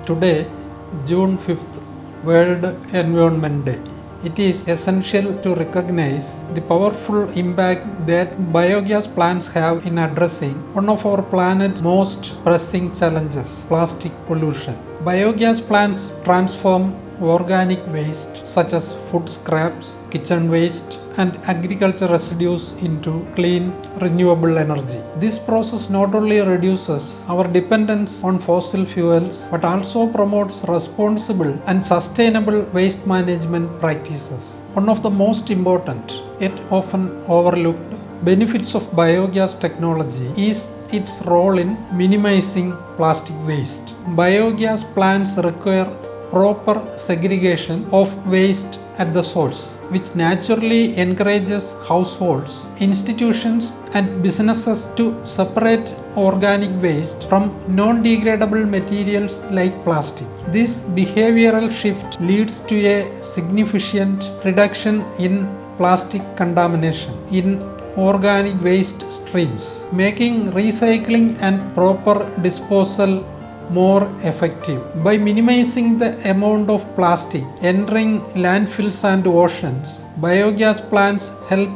Today, June 5th, World Environment Day. It is essential to recognize the powerful impact that biogas plants have in addressing one of our planet's most pressing challenges, plastic pollution. Biogas plants transform organic waste such as food scraps, kitchen waste, and agriculture residues into clean, renewable energy. This process not only reduces our dependence on fossil fuels but also promotes responsible and sustainable waste management practices. One of the most important, yet often overlooked, benefits of biogas technology is its role in minimizing plastic waste. Biogas plants require proper segregation of waste at the source, which naturally encourages households, institutions, and businesses to separate organic waste from non-degradable materials like plastic. This behavioral shift leads to a significant reduction in plastic contamination in organic waste streams, making recycling and proper disposal more effective. By minimizing the amount of plastic entering landfills and oceans, biogas plants help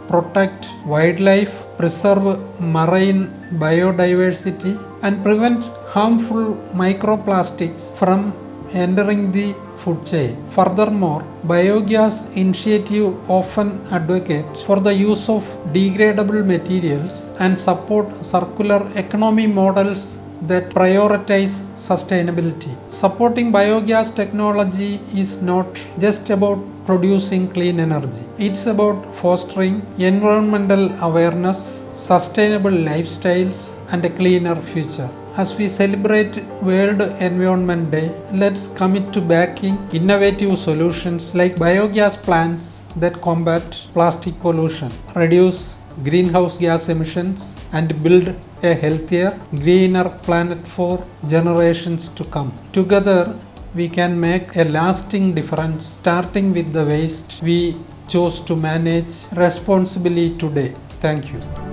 protect wildlife, preserve marine biodiversity, and prevent harmful microplastics from entering the food chain. Furthermore, biogas initiatives often advocate for the use of degradable materials and support circular economy models that prioritize sustainability. Supporting biogas technology is not just about producing clean energy. It's about fostering environmental awareness, sustainable lifestyles, and a cleaner future. As we celebrate World Environment Day, let's commit to backing innovative solutions like biogas plants that combat plastic pollution, reduce greenhouse gas emissions, and build a healthier, greener planet for generations to come. Together, we can make a lasting difference, starting with the waste we chose to manage responsibly today. Thank you.